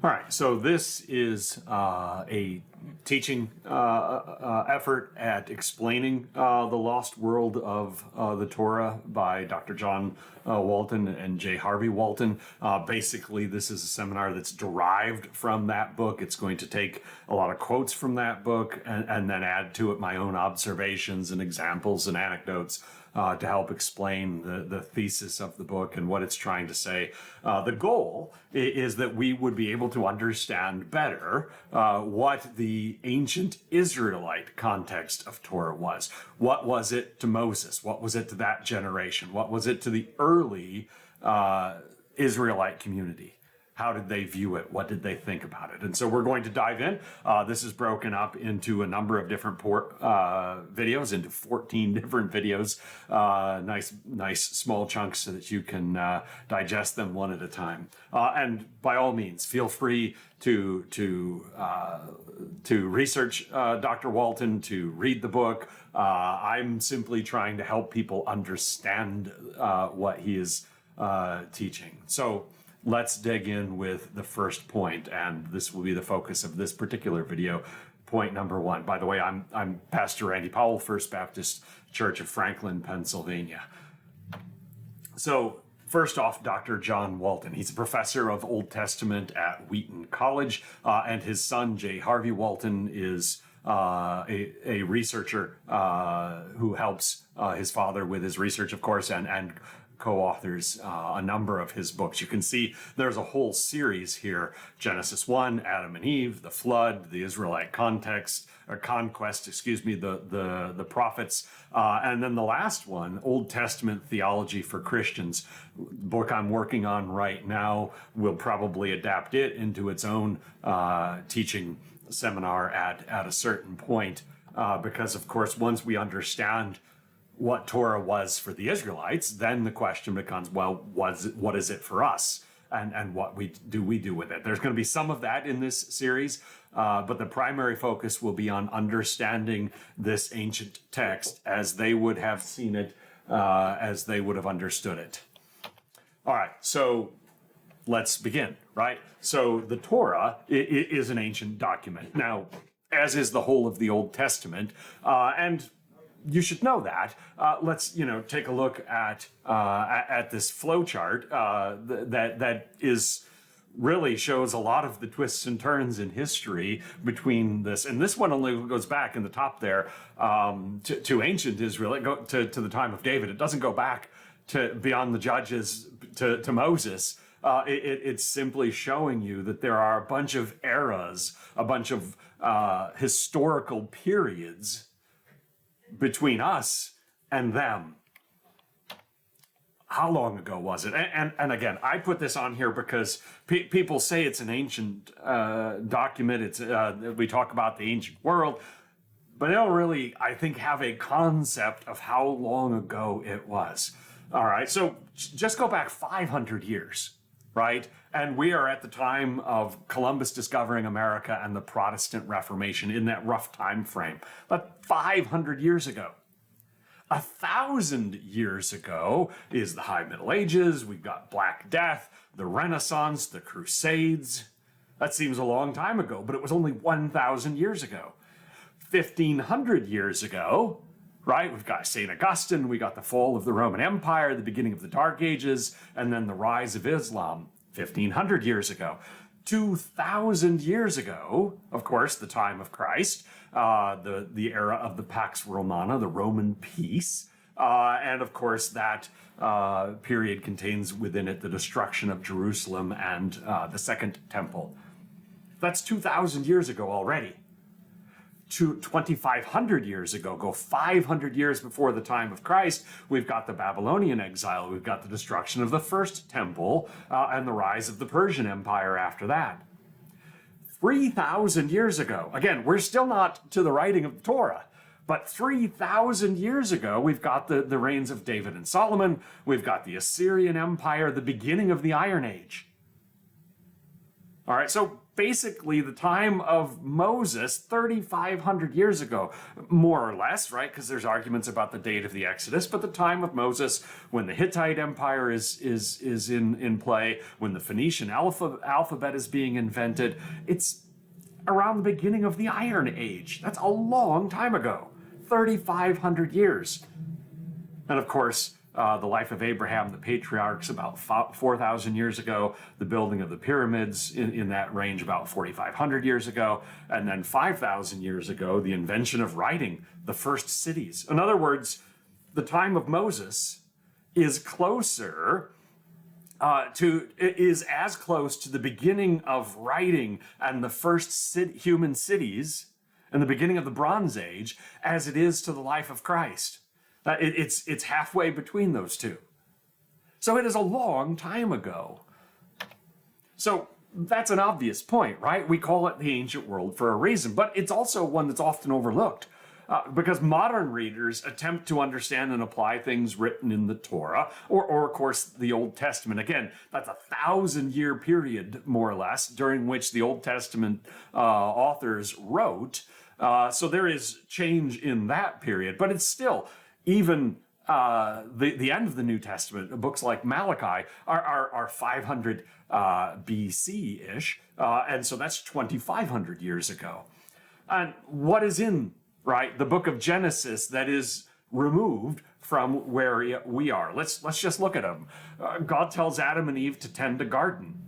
All right, so this is a teaching effort at explaining the lost world of the Torah by Dr. John Walton and J. Harvey Walton. Basically, this is a seminar that's derived from that book. It's going to take a lot of quotes from that book and then add to it my own observations and examples and anecdotes to help explain the thesis of the book and what it's trying to say. The goal is that we would be able to understand better what the ancient Israelite context of Torah was. What was it to Moses? What was it to that generation? What was it to the early Israelite community? How did they view it? What did they think about it? And so we're going to dive in. This is broken up into a number of different videos, into 14 different videos. Nice small chunks so that you can digest them one at a time. And by all means, feel free to research Dr. Walton, to read the book. I'm simply trying to help people understand what he is teaching. So let's dig in with the first point, and this will be the focus of this particular video. Point number one. By the way, I'm Pastor Randy Powell, First Baptist Church of Franklin, Pennsylvania. So first off, Dr. John Walton. He's a professor of Old Testament at Wheaton College, and his son, J. Harvey Walton, is a researcher who helps his father with his research, of course, and co-authors a number of his books. You can see there's a whole series here: Genesis 1, Adam and Eve, the flood, the Israelite conquest, the prophets, and then the last one, Old Testament theology for Christians. The book I'm working on right now will probably adapt it into its own teaching seminar at a certain point, because of course, once we understand what Torah was for the Israelites, then the question becomes, well, what is it for us? And what do we do with it? There's going to be some of that in this series, but the primary focus will be on understanding this ancient text as they would have seen it, as they would have understood it. All right, so let's begin, right? So the Torah is an ancient document. Now, as is the whole of the Old Testament, and you should know that. Let's take a look at this flowchart that is really shows a lot of the twists and turns in history between this, and this one only goes back in the top there to ancient Israel, to the time of David. It doesn't go back to beyond the Judges to Moses. It's simply showing you that there are a bunch of eras, a bunch of historical periods between us and them. How long ago was it? And again, I put this on here because people say it's an ancient document. It's we talk about the ancient world, but they don't really, I think, have a concept of how long ago it was. All right, so just go back 500 years, right? And we are at the time of Columbus discovering America and the Protestant Reformation, in that rough time frame. But 500 years ago. 1,000 years ago is the High Middle Ages. We've got Black Death, the Renaissance, the Crusades. That seems a long time ago, but it was only 1,000 years ago. 1,500 years ago, right? We've got St. Augustine, we got the fall of the Roman Empire, the beginning of the Dark Ages, and then the rise of Islam. 1,500 years ago. 2,000 years ago, of course, the time of Christ, the era of the Pax Romana, the Roman peace, and of course that period contains within it the destruction of Jerusalem and the Second Temple. That's 2,000 years ago already. 2,500 years ago, go 500 years before the time of Christ, we've got the Babylonian exile, we've got the destruction of the First Temple, and the rise of the Persian Empire after that. 3,000 years ago, again, we're still not to the writing of the Torah, but 3,000 years ago, we've got the reigns of David and Solomon, we've got the Assyrian Empire, the beginning of the Iron Age. All right, so basically the time of Moses 3,500 years ago, more or less, right? Because there's arguments about the date of the Exodus, but the time of Moses, when the Hittite Empire is in play, when the Phoenician alphabet is being invented, it's around the beginning of the Iron Age. That's a long time ago, 3,500 years. And of course, the life of Abraham, the patriarchs, about 4,000 years ago, the building of the pyramids in that range about 4,500 years ago, and then 5,000 years ago, the invention of writing, the first cities. In other words, the time of Moses is closer is as close to the beginning of writing and the first human cities and the beginning of the Bronze Age as it is to the life of Christ. It's halfway between those two. So it is a long time ago. So that's an obvious point, right? We call it the ancient world for a reason, but it's also one that's often overlooked because modern readers attempt to understand and apply things written in the Torah or of course, the Old Testament. Again, that's a 1,000-year period, more or less, during which the Old Testament authors wrote. So there is change in that period, but it's still, even the end of the New Testament, books like Malachi are 500 BC-ish, and so that's 2,500 years ago. And what is in, right, the book of Genesis that is removed from where we are? Let's just look at them. God tells Adam and Eve to tend a garden.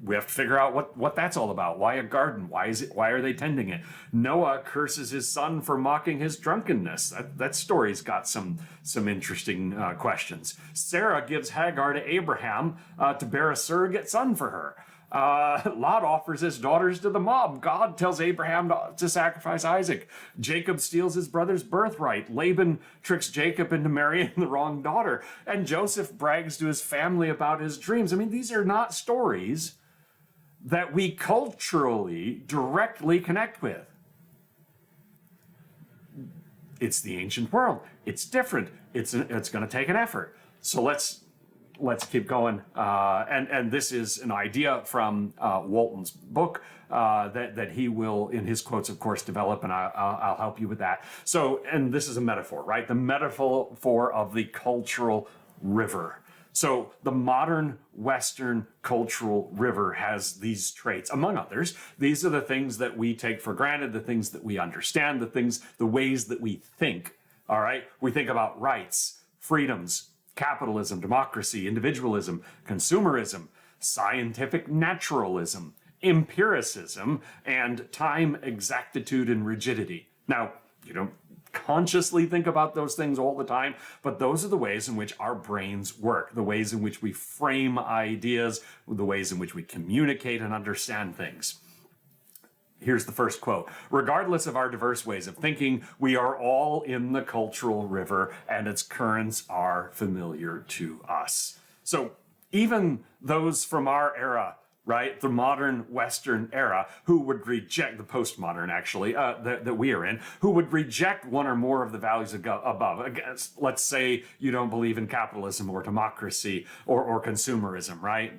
We have to figure out what that's all about. Why a garden? Why are they tending it? Noah curses his son for mocking his drunkenness. That story's got some interesting questions. Sarah gives Hagar to Abraham to bear a surrogate son for her. Lot offers his daughters to the mob. God tells Abraham to sacrifice Isaac. Jacob steals his brother's birthright. Laban tricks Jacob into marrying the wrong daughter. And Joseph brags to his family about his dreams. I mean, these are not stories that we culturally directly connect with. It's the ancient world. It's different. It's going to take an effort. So let's keep going. And this is an idea from Walton's book that he will, in his quotes, of course, develop, and I'll help you with that. So, and this is a metaphor, right? The metaphor of the cultural river. So the modern Western cultural river has these traits, among others. These are the things that we take for granted, the things that we understand, the ways that we think, all right? We think about rights, freedoms, capitalism, democracy, individualism, consumerism, scientific naturalism, empiricism, and time exactitude and rigidity. Now, you don't consciously think about those things all the time, but those are the ways in which our brains work, the ways in which we frame ideas, the ways in which we communicate and understand things. Here's the first quote. Regardless of our diverse ways of thinking, we are all in the cultural river and its currents are familiar to us. So even those from our era, right, the modern Western era, who would reject, the postmodern actually, that we are in, who would reject one or more of the values above. Against, let's say you don't believe in capitalism or democracy or consumerism, right?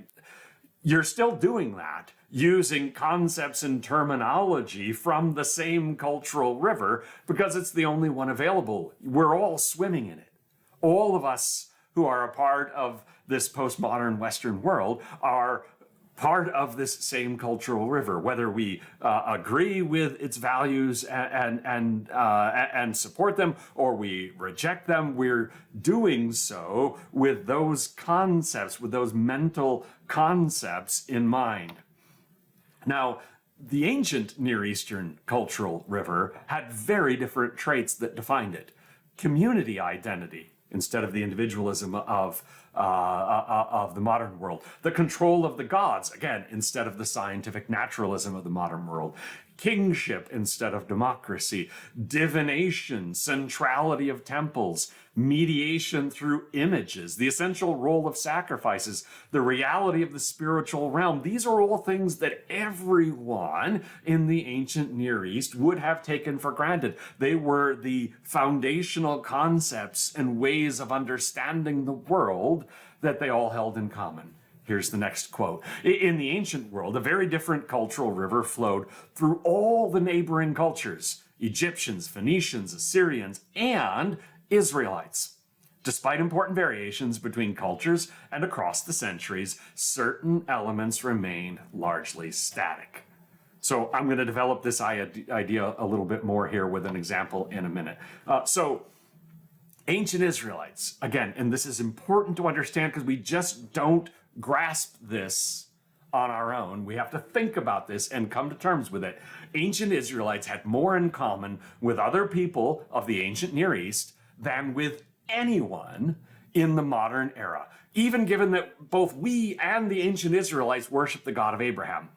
You're still doing that using concepts and terminology from the same cultural river because it's the only one available. We're all swimming in it. All of us who are a part of this postmodern Western world are part of this same cultural river, whether we agree with its values and support them, or we reject them. We're doing so with those concepts, with those mental concepts in mind. Now, the ancient Near Eastern cultural river had very different traits that defined it. Community identity, instead of the individualism of the modern world. The control of the gods, again, instead of the scientific naturalism of the modern world. Kingship instead of democracy. Divination, centrality of temples, mediation through images, the essential role of sacrifices, the reality of the spiritual realm. These are all things that everyone in the ancient Near East would have taken for granted. They were the foundational concepts and ways of understanding the world that they all held in common. Here's the next quote. In the ancient world, a very different cultural river flowed through all the neighboring cultures: Egyptians, Phoenicians, Assyrians, and Israelites. Despite important variations between cultures and across the centuries, certain elements remained largely static. So I'm going to develop this idea a little bit more here with an example in a minute. Ancient Israelites, again, and this is important to understand because we just don't grasp this on our own. We have to think about this and come to terms with it. Ancient Israelites had more in common with other people of the ancient Near East than with anyone in the modern era, even given that both we and the ancient Israelites worship the God of Abraham.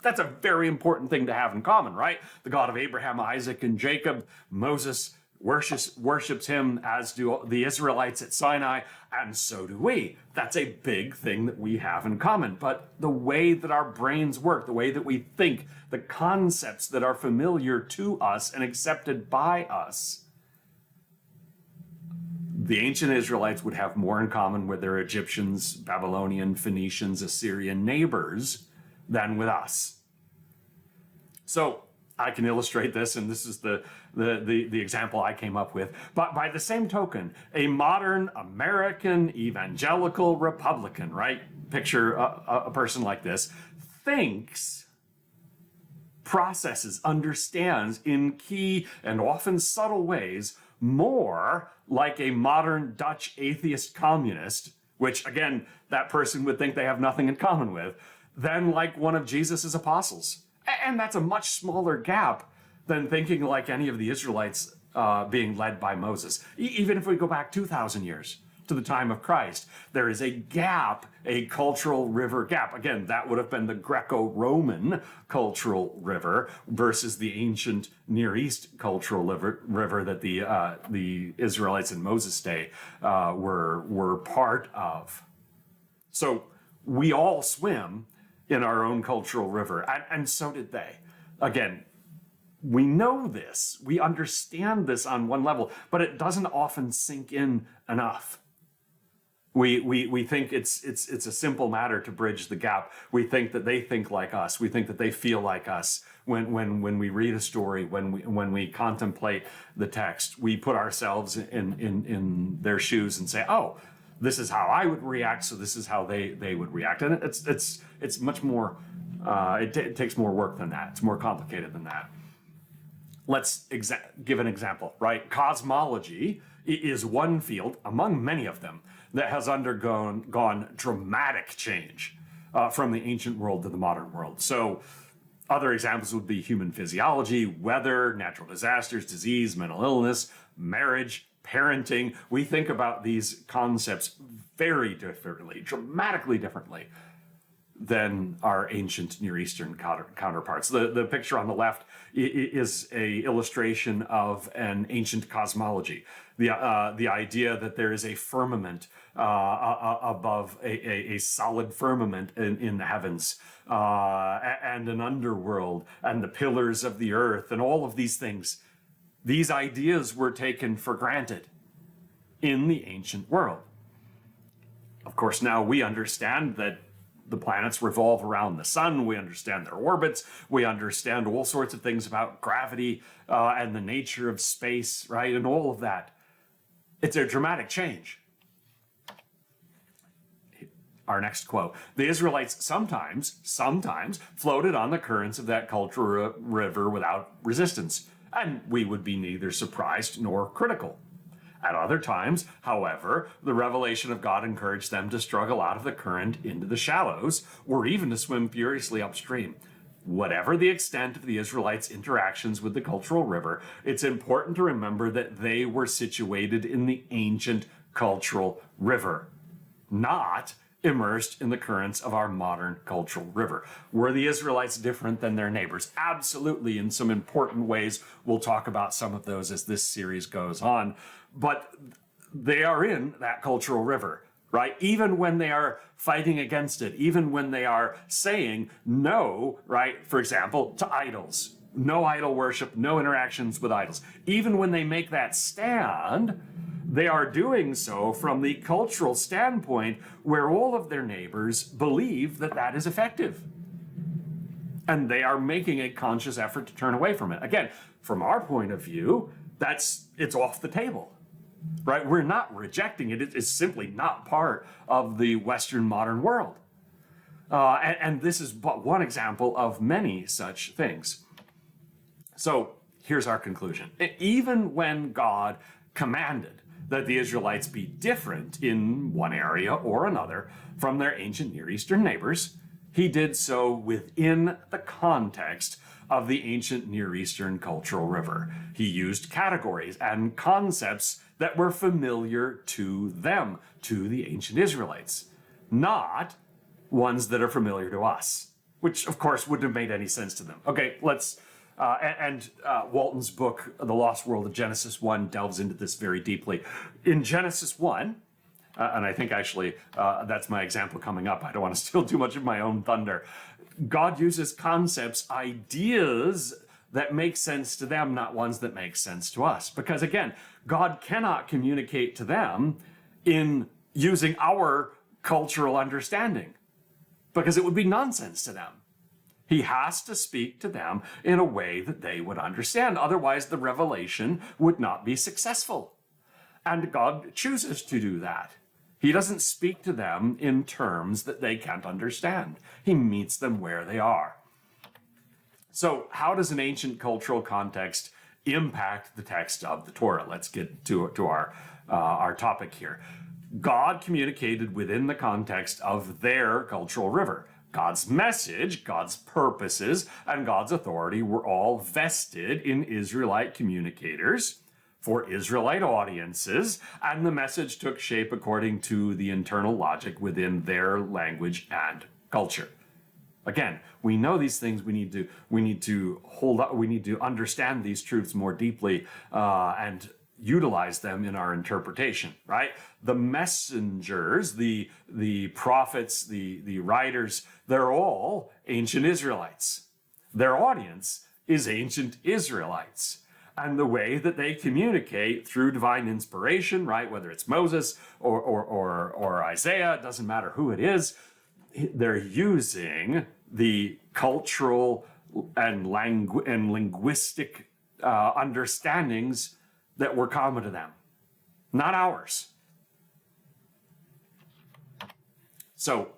That's a very important thing to have in common, right? The God of Abraham, Isaac, and Jacob. Moses worships him, as do the Israelites at Sinai, and so do we. That's a big thing that we have in common. But the way that our brains work, the way that we think, the concepts that are familiar to us and accepted by us, the ancient Israelites would have more in common with their Egyptians, Babylonian, Phoenicians, Assyrian neighbors than with us. So I can illustrate this, and this is the example I came up with. But by the same token, a modern American evangelical Republican, right? Picture a person like this, thinks, processes, understands in key and often subtle ways more like a modern Dutch atheist communist, which again, that person would think they have nothing in common with, than like one of Jesus's apostles. And that's a much smaller gap than thinking like any of the Israelites being led by Moses. Even if we go back 2,000 years to the time of Christ, there is a gap, a cultural river gap. Again, that would have been the Greco-Roman cultural river versus the ancient Near East cultural river that the Israelites in Moses' day were part of. So we all swim in our own cultural river, and so did they. Again, we know this, we understand this on one level, but it doesn't often sink in enough. We think it's a simple matter to bridge the gap. We think that they think like us. We think that they feel like us. When we read a story, when we contemplate the text, we put ourselves in their shoes and say, oh, this is how I would react, so this is how they would react. And it's much more, it takes more work than that. It's more complicated than that. Let's give an example, right? Cosmology is one field among many of them that has undergone dramatic change from the ancient world to the modern world. So other examples would be human physiology, weather, natural disasters, disease, mental illness, marriage, parenting. We think about these concepts very differently, dramatically differently than our ancient Near Eastern counterparts. The picture on the left is a illustration of an ancient cosmology. The idea that there is a firmament above a solid firmament in the heavens, and an underworld, and the pillars of the earth, and all of these things. These ideas were taken for granted in the ancient world. Of course, now we understand that the planets revolve around the sun. We understand their orbits. We understand all sorts of things about gravity and the nature of space, right? And all of that. It's a dramatic change. Our next quote. The Israelites sometimes floated on the currents of that cultural river without resistance, and we would be neither surprised nor critical. At other times, however, the revelation of God encouraged them to struggle out of the current into the shallows, or even to swim furiously upstream. Whatever the extent of the Israelites' interactions with the cultural river, it's important to remember that they were situated in the ancient cultural river, not immersed in the currents of our modern cultural river. Were the Israelites different than their neighbors? Absolutely, in some important ways. We'll talk about some of those as this series goes on. But they are in that cultural river, right? Even when they are fighting against it, even when they are saying no, right, for example, to idols. No idol worship, no interactions with idols. Even when they make that stand, they are doing so from the cultural standpoint where all of their neighbors believe that that is effective. And they are making a conscious effort to turn away from it. Again, from our point of view, it's off the table, right? We're not rejecting it. It is simply not part of the Western modern world. And this is but one example of many such things. So here's our conclusion. Even when God commanded that the Israelites be different in one area or another from their ancient Near Eastern neighbors, he did so within the context of the ancient Near Eastern cultural river. He used categories and concepts that were familiar to them, to the ancient Israelites, not ones that are familiar to us, which of course wouldn't have made any sense to them. Okay, let's, Walton's book, The Lost World of Genesis 1, delves into this very deeply. In Genesis 1, and I think actually that's my example coming up. I don't want to steal too much of my own thunder. God uses concepts, ideas that make sense to them, not ones that make sense to us. Because again, God cannot communicate to them in using our cultural understanding, because it would be nonsense to them. He has to speak to them in a way that they would understand. Otherwise, the revelation would not be successful. And God chooses to do that. He doesn't speak to them in terms that they can't understand. He meets them where they are. So how does an ancient cultural context impact the text of the Torah? Let's get to our topic here. God communicated within the context of their cultural river. God's message, God's purposes, and God's authority were all vested in Israelite communicators for Israelite audiences, and the message took shape according to the internal logic within their language and culture. Again, we know these things. We need to hold up. We need to understand these truths more deeply and utilize them in our interpretation. Right? The messengers, the prophets, the writers, they're all ancient Israelites. Their audience is ancient Israelites. And the way that they communicate through divine inspiration, right, whether it's Moses or Isaiah, it doesn't matter who it is, they're using the cultural and linguistic understandings that were common to them, not ours. So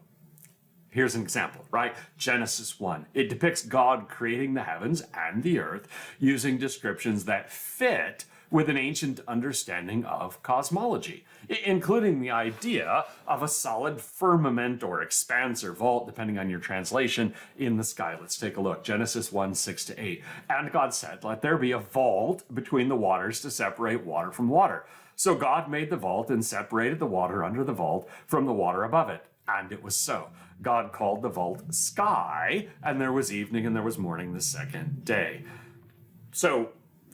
here's an example, right? Genesis 1. It depicts God creating the heavens and the earth using descriptions that fit with an ancient understanding of cosmology, including the idea of a solid firmament or expanse or vault, depending on your translation, in the sky. Let's take a look. Genesis 1, 6-8. And God said, "Let there be a vault between the waters to separate water from water." So God made the vault and separated the water under the vault from the water above it. And it was so. God called the vault sky, and there was evening and there was morning the second day. So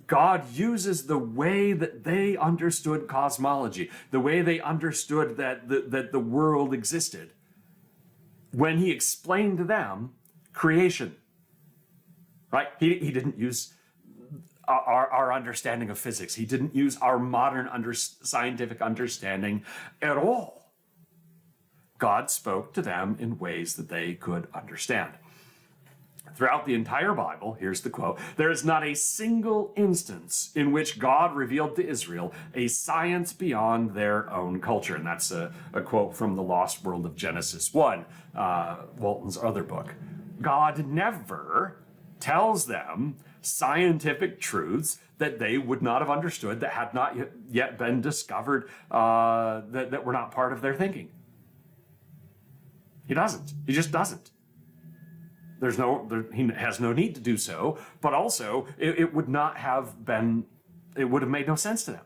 God uses the way that they understood cosmology, the way they understood that the world existed, when he explained to them creation. Right? He didn't use our understanding of physics. He didn't use our modern scientific understanding at all. God spoke to them in ways that they could understand. Throughout the entire Bible, here's the quote, "There is not a single instance in which God revealed to Israel a science beyond their own culture." And that's a quote from The Lost World of Genesis 1, Walton's other book. God never tells them scientific truths that they would not have understood, that had not yet been discovered, that were not part of their thinking. He doesn't. He just doesn't. He has no need to do so, but also it would not have been, it would have made no sense to them.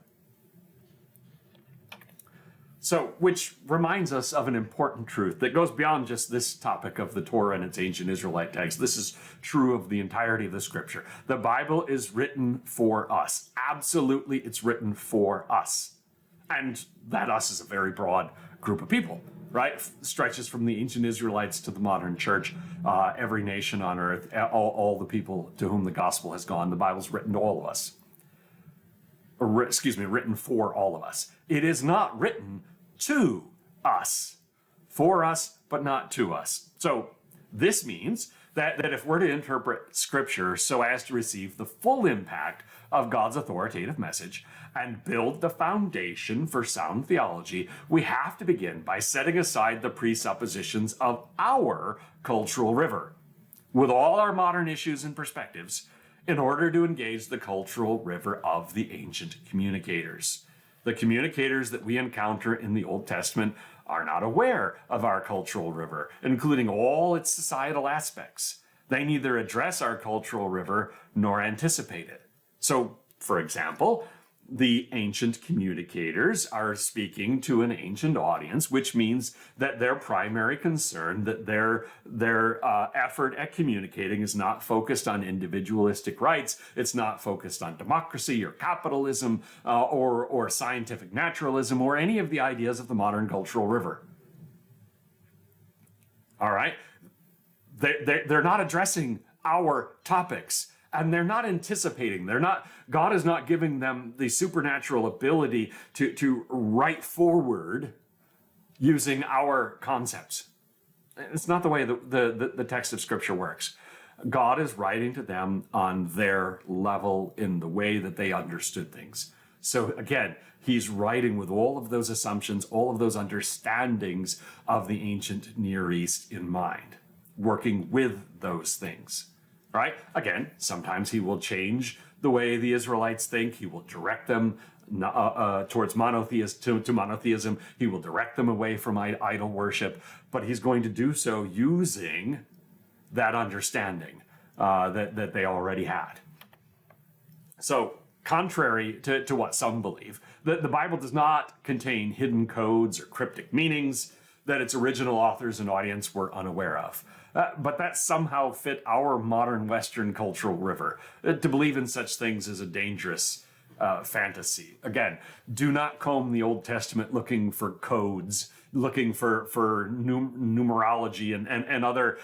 So, which reminds us of an important truth that goes beyond just this topic of the Torah and its ancient Israelite text. This is true of the entirety of the scripture. The Bible is written for us. Absolutely, it's written for us. And that us is a very broad group of people. Right? Stretches from the ancient Israelites to the modern church, every nation on earth, all the people to whom the gospel has gone. The Bible's written to all of us. written for all of us. It is not written to us, for us, but not to us. So this means that if we're to interpret Scripture so as to receive the full impact of God's authoritative message and build the foundation for sound theology, we have to begin by setting aside the presuppositions of our cultural river, with all our modern issues and perspectives, in order to engage the cultural river of the ancient communicators. The communicators that we encounter in the Old Testament are not aware of our cultural river, including all its societal aspects. They neither address our cultural river nor anticipate it. So, for example, the ancient communicators are speaking to an ancient audience, which means that their primary concern, that their effort at communicating is not focused on individualistic rights. It's not focused on democracy or capitalism or scientific naturalism or any of the ideas of the modern cultural river. All right? They're not addressing our topics. And they're not anticipating. God is not giving them the supernatural ability to write forward using our concepts. It's not the way the text of Scripture works. God is writing to them on their level in the way that they understood things. So again, he's writing with all of those assumptions, all of those understandings of the ancient Near East in mind, working with those things. Right? Again, sometimes he will change the way the Israelites think. He will direct them towards monotheism. He will direct them away from idol worship. But he's going to do so using that understanding that they already had. So, contrary to what some believe, the Bible does not contain hidden codes or cryptic meanings that its original authors and audience were unaware of. But that somehow fit our modern Western cultural river. To believe in such things is a dangerous fantasy. Again, do not comb the Old Testament looking for codes, looking for numerology and other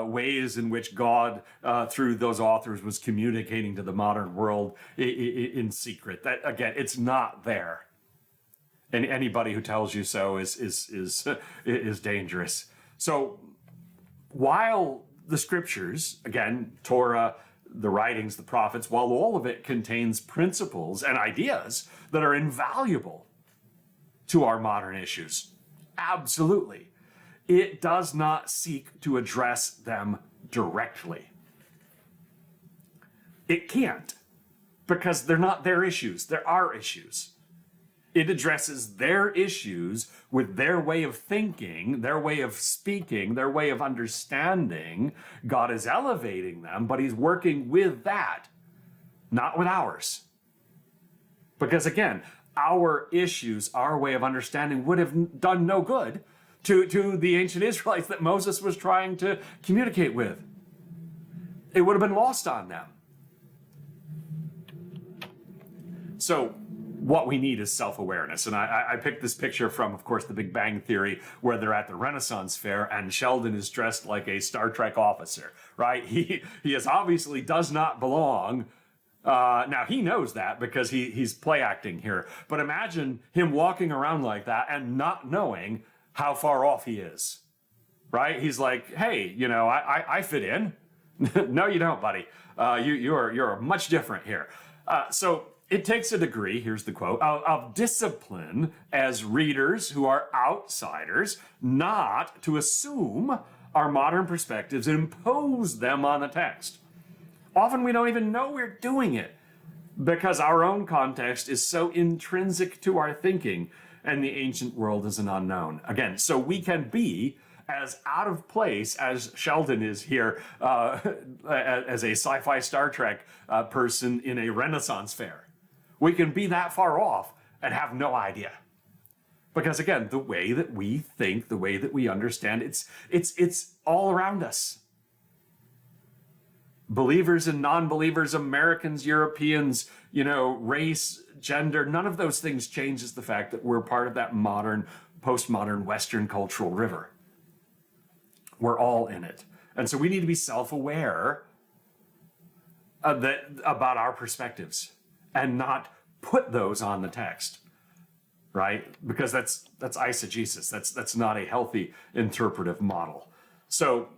ways in which God, through those authors, was communicating to the modern world in secret. That, again, it's not there. And anybody who tells you so is dangerous. So, while the Scriptures, again, Torah, the writings, the prophets, while all of it contains principles and ideas that are invaluable to our modern issues, absolutely, it does not seek to address them directly. It can't, because they're not their issues, they're our issues. It addresses their issues with their way of thinking, their way of speaking, their way of understanding. God is elevating them, but he's working with that, not with ours. Because again, our issues, our way of understanding would have done no good to the ancient Israelites that Moses was trying to communicate with. It would have been lost on them. So, what we need is self-awareness. And I picked this picture from, of course, The Big Bang Theory, where they're at the Renaissance Fair and Sheldon is dressed like a Star Trek officer, right? He obviously does not belong. Now, he knows that because he's play acting here. But imagine him walking around like that and not knowing how far off he is, right? He's like, hey, I fit in. No, you don't, buddy. You're much different here. So it takes a degree, here's the quote, of discipline as readers who are outsiders not to assume our modern perspectives and impose them on the text. Often we don't even know we're doing it because our own context is so intrinsic to our thinking and the ancient world is an unknown. Again, so we can be as out of place as Sheldon is here as a sci-fi Star Trek person in a Renaissance fair. We can be that far off and have no idea. Because again, the way that we think, the way that we understand, it's all around us. Believers and non-believers, Americans, Europeans, race, gender, none of those things changes the fact that we're part of that modern, postmodern Western cultural river. We're all in it. And so we need to be self-aware about our perspectives and not put those on the text, right? Because that's eisegesis. That's not a healthy interpretive model. So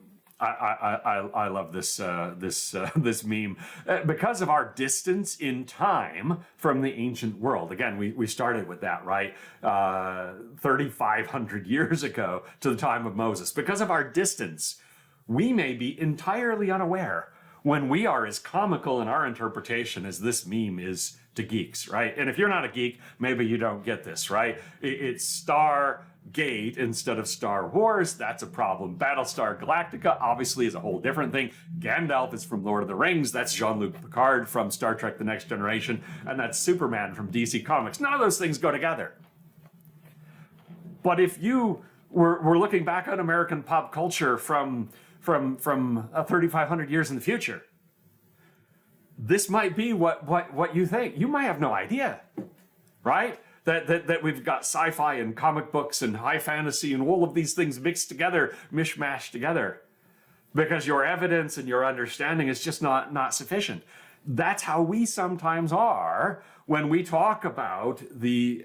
I love this meme because of our distance in time from the ancient world. Again, we started with that, right? 3,500 years ago to the time of Moses. Because of our distance, we may be entirely unaware when we are as comical in our interpretation as this meme is to geeks, right? And if you're not a geek, maybe you don't get this, right? It's Stargate instead of Star Wars. That's a problem. Battlestar Galactica obviously is a whole different thing. Gandalf is from Lord of the Rings. That's Jean-Luc Picard from Star Trek The Next Generation. And that's Superman from DC Comics. None of those things go together. But if you were looking back on American pop culture from 3,500 years in the future, this might be what you think. You might have no idea, right? That we've got sci-fi and comic books and high fantasy and all of these things mixed together, mishmashed together, because your evidence and your understanding is just not sufficient. That's how we sometimes are when we talk about the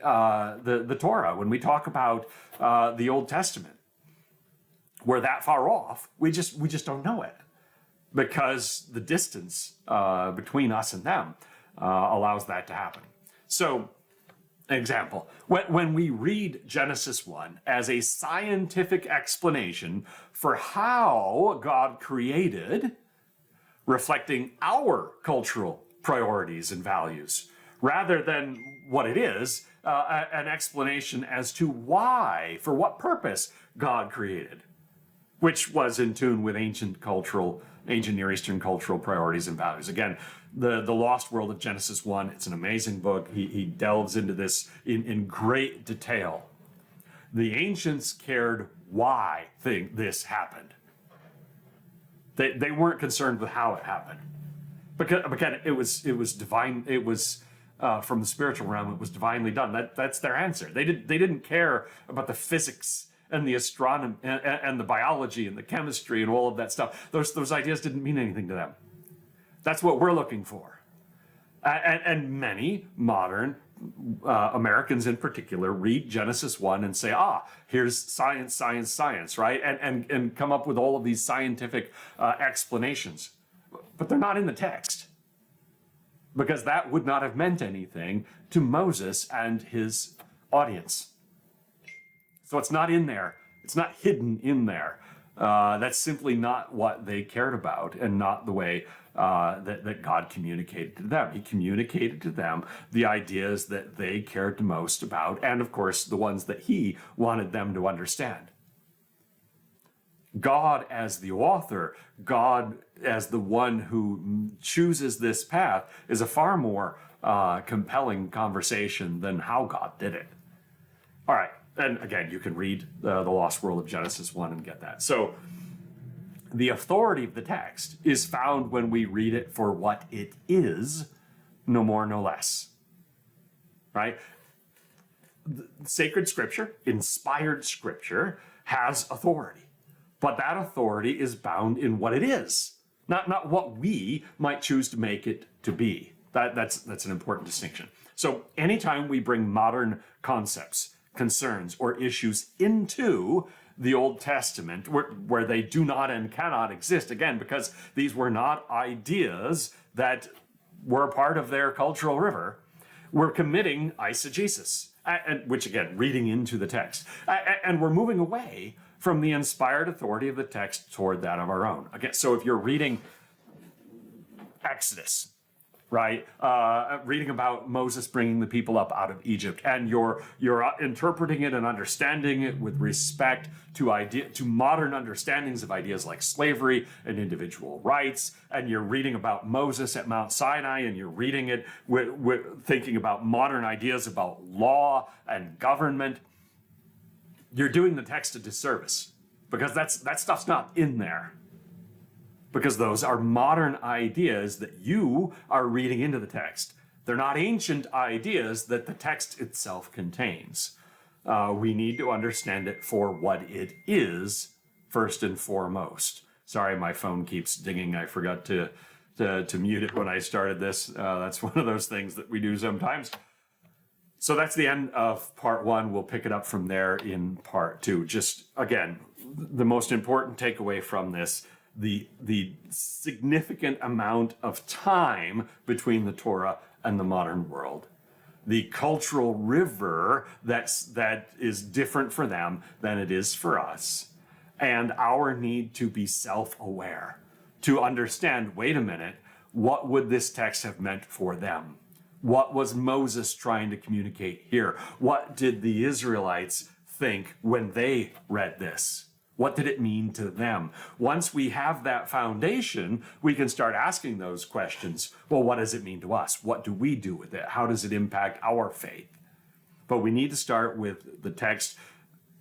Torah, when we talk about the Old Testament. We're that far off. We just don't know it, because the distance between us and them allows that to happen. So, an example, when we read Genesis 1 as a scientific explanation for how God created, reflecting our cultural priorities and values, rather than what it is, an explanation as to why, for what purpose God created, which was in tune with ancient Near Eastern cultural priorities and values. Again, the Lost World of Genesis 1, it's an amazing book. He delves into this in great detail. The ancients cared why this happened. They weren't concerned with how it happened. Because again, it was divine. It was from the spiritual realm. It was divinely done. That's their answer. They didn't care about the physics and the astronomy and the biology and the chemistry and all of that stuff. Those ideas didn't mean anything to them. That's what we're looking for. And many modern Americans in particular read Genesis 1 and say, here's science, right? And come up with all of these scientific explanations. But they're not in the text, because that would not have meant anything to Moses and his audience. So it's not in there. It's not hidden in there. That's simply not what they cared about, and not the way that God communicated to them. He communicated to them the ideas that they cared the most about, and of course, the ones that he wanted them to understand. God as the author, God as the one who chooses this path, is a far more compelling conversation than how God did it. All right. And again, you can read the Lost World of Genesis 1 and get that. So the authority of the text is found when we read it for what it is, no more, no less. Right? Sacred scripture, inspired scripture, has authority. But that authority is bound in what it is, not what we might choose to make it to be. That's an important distinction. So anytime we bring modern concepts, concerns, or issues into the Old Testament where they do not and cannot exist, again, because these were not ideas that were a part of their cultural river, we're committing eisegesis, which again, reading into the text. And we're moving away from the inspired authority of the text toward that of our own. Again, so if you're reading Exodus, right? Reading about Moses bringing the people up out of Egypt, and you're interpreting it and understanding it with respect to modern understandings of ideas like slavery and individual rights, and you're reading about Moses at Mount Sinai, and you're reading it with thinking about modern ideas about law and government, you're doing the text a disservice, because that stuff's not in there. Because those are modern ideas that you are reading into the text. They're not ancient ideas that the text itself contains. We need to understand it for what it is, first and foremost. Sorry, my phone keeps dinging. I forgot to mute it when I started this. That's one of those things that we do sometimes. So that's the end of part one. We'll pick it up from there in part two. Just again, the most important takeaway from this, the significant amount of time between the Torah and the modern world. The cultural river that is different for them than it is for us. And our need to be self-aware, to understand, wait a minute, what would this text have meant for them? What was Moses trying to communicate here? What did the Israelites think when they read this? What did it mean to them? Once we have that foundation, we can start asking those questions. Well, what does it mean to us? What do we do with it? How does it impact our faith? But we need to start with the text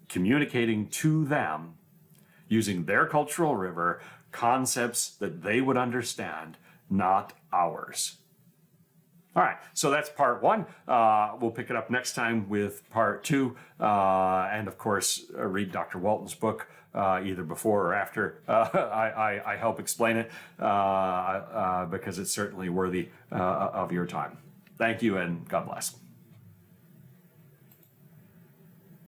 communicating to them, using their cultural river, concepts that they would understand, not ours. All right, so that's part one. We'll pick it up next time with part two. And of course, read Dr. Walton's book, either before or after I help explain it, because it's certainly worthy of your time. Thank you, and God bless.